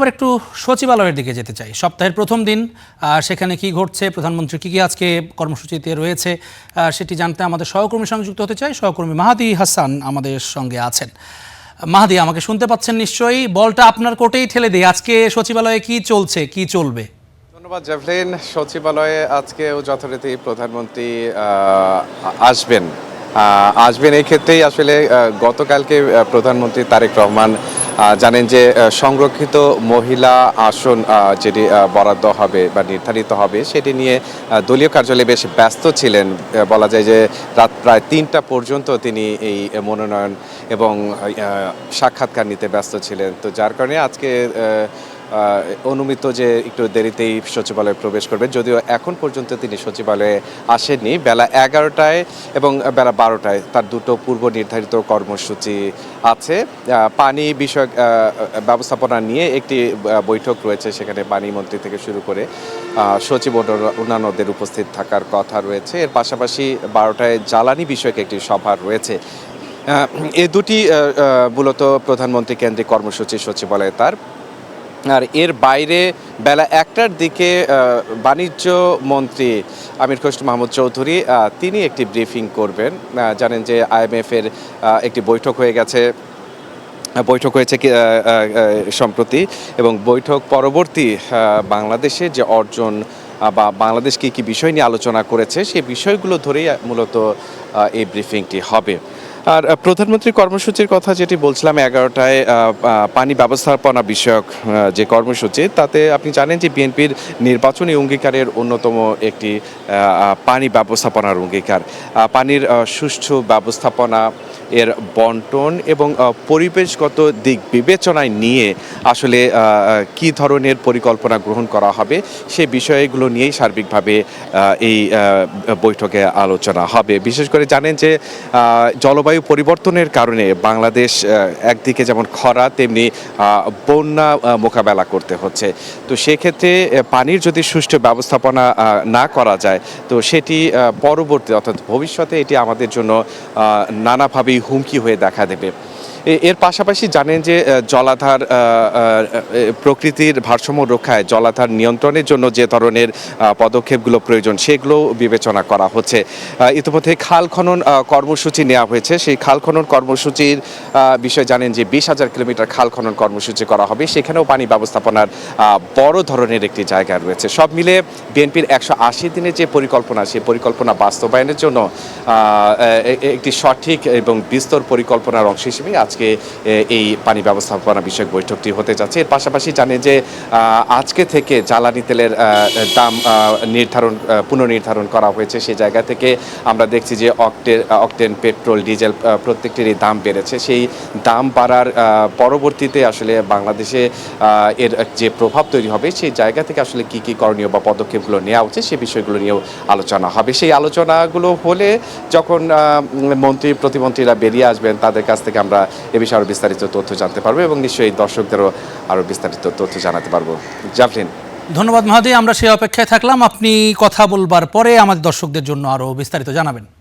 এবার একটু সচিবালয়ের দিকে যেতে চাই। সপ্তাহের প্রথম দিন, সেখানে কি ঘটছে, প্রধানমন্ত্রী কি আজকে কর্মসূচিতে রয়েছে, সেটি জানতে আমাদের সহকর্মী সংযুক্ত হতে চাই। সহকর্মী মাহাদি হাসান আমাদের সঙ্গে আছেন। মাহাদি, আমাকে শুনতে পাচ্ছেন নিশ্চয়ই? বলটা আপনার কোর্টেই ঠেলে দিই। আজকে সচিবালয়ে কি চলছে, কি চলবে? ধন্যবাদ জ্যাভলিন। সচিবালয়ে আজকেও যথারীতি প্রধানমন্ত্রী আসবেন আসবেন এই ক্ষেত্রেই আসলে গতকালকে প্রধানমন্ত্রী তারেক রহমান জানেন যে সংরক্ষিত মহিলা আসন যেটি বরাদ্দ হবে বা নির্ধারিত হবে সেটি নিয়ে দলীয় কার্যালয়ে বেশ ব্যস্ত ছিলেন। বলা যায় যে রাত প্রায় ৩টা পর্যন্ত তিনি এই মনোনয়ন এবং সাক্ষাৎকার নিতে ব্যস্ত ছিলেন। তো যার কারণে আজকে অনুমিত যে একটু দেরিতেই সচিবালয়ে প্রবেশ করবেন, যদিও এখন পর্যন্ত তিনি সচিবালয়ে আসেননি। বেলা 11টায় এবং বেলা 12টায় তার দুটো পূর্ব নির্ধারিত কর্মসূচি আছে। পানি বিষয়ক ব্যবস্থাপনা নিয়ে একটি বৈঠক রয়েছে, সেখানে পানি মন্ত্রী থেকে শুরু করে সচিব অন্যান্যদের উপস্থিত থাকার কথা রয়েছে। এর পাশাপাশি 12টায় জ্বালানি বিষয়ক একটি সভা রয়েছে। এ দুটি মূলত প্রধানমন্ত্রী কেন্দ্রিক কর্মসূচি সচিবালয়ে তার। আর এর বাইরে বেলা 1টার দিকে বাণিজ্য মন্ত্রী আমির খসরু মাহমুদ চৌধুরী তিনি একটি ব্রিফিং করবেন। জানেন যে IMF-এর একটি বৈঠক হয়েছে সম্প্রতি, এবং বৈঠক পরবর্তী বাংলাদেশের যে অর্জন বা বাংলাদেশ কী কী বিষয় নিয়ে আলোচনা করেছে সেই বিষয়গুলো ধরেই মূলত এই ব্রিফিংটি হবে। আর প্রধানমন্ত্রীর কর্মসূচির কথা যেটি বলছিলাম, 11টায় পানি ব্যবস্থাপনা বিষয়ক যে কর্মসূচি, তাতে আপনি জানেন যে বিএনপির নির্বাচনী অঙ্গীকারের অন্যতম একটি পানি ব্যবস্থাপনার অঙ্গীকার। পানির সুষ্ঠু ব্যবস্থাপনা, এর বন্টন এবং পরিবেশগত দিক বিবেচনায় নিয়ে আসলে কী ধরনের পরিকল্পনা গ্রহণ করা হবে সে বিষয়গুলো নিয়েই সার্বিকভাবে এই বৈঠকে আলোচনা হবে। বিশেষ করে জানেন যে জলবায়ু পরিবর্তনের কারণে বাংলাদেশ একদিকে যেমন খরা তেমনি বন্যা মোকাবেলা করতে হচ্ছে। তো সেক্ষেত্রে পানির যদি সুষ্ঠু ব্যবস্থাপনা না করা যায় তো সেটি পরবর্তী অর্থাৎ ভবিষ্যতে এটি আমাদের জন্য নানাভাবেই হুমকি হয়ে দেখা দেবে। এর পাশাপাশি জানেন যে জলাধার প্রকৃতির ভারসাম্য রক্ষায় জলাধার নিয়ন্ত্রণের জন্য যে ধরনের পদক্ষেপগুলো প্রয়োজন সেগুলো বিবেচনা করা হচ্ছে। ইতিমধ্যে খাল খনন কর্মসূচি নেওয়া হয়েছে। সেই খাল খনন কর্মসূচির বিষয়ে জানেন যে 20,000 কিলোমিটার খাল খনন কর্মসূচি করা হবে। সেখানেও পানি ব্যবস্থাপনার বড় ধরনের একটি জায়গা রয়েছে। সব মিলে বিএনপির 180 দিনের যে পরিকল্পনা, সেই পরিকল্পনা বাস্তবায়নের জন্য একটি সঠিক এবং বিস্তর পরিকল্পনার অংশ হিসেবে আজকে এই পানি ব্যবস্থাপনা বিষয়ক বৈঠকটি হতে যাচ্ছে। এর পাশাপাশি জানেন যে আজকে থেকে জ্বালানি তেলের দাম পুনর্নির্ধারণ করা হয়েছে। সেই জায়গা থেকে আমরা দেখছি যে অকটেন, পেট্রোল, ডিজেল প্রত্যেকটিরই দাম বেড়েছে। সেই দাম বাড়ার পরবর্তীতে আসলে বাংলাদেশে এর যে প্রভাব তৈরি হবে সেই জায়গা থেকে আসলে কী কী করণীয় বা পদক্ষেপগুলো নেওয়া উচিত সে বিষয়গুলো নিয়েও আলোচনা হবে। সেই আলোচনাগুলো হলে যখন মন্ত্রী প্রতিমন্ত্রীরা বেরিয়ে আসবেন তাদের কাছ থেকে আমরা এ বিষয়ে আরও বিস্তারিত তথ্য জানতে পারবো এবং নিশ্চয়ই দর্শকদেরও আরও বিস্তারিত তথ্য জানাতে পারবো। জাভলিন। ধন্যবাদ মাহাদি, আমরা সেই অপেক্ষায় থাকলাম। আপনি কথা বলবার পরে আমাদের দর্শকদের জন্য আরও বিস্তারিত জানাবেন।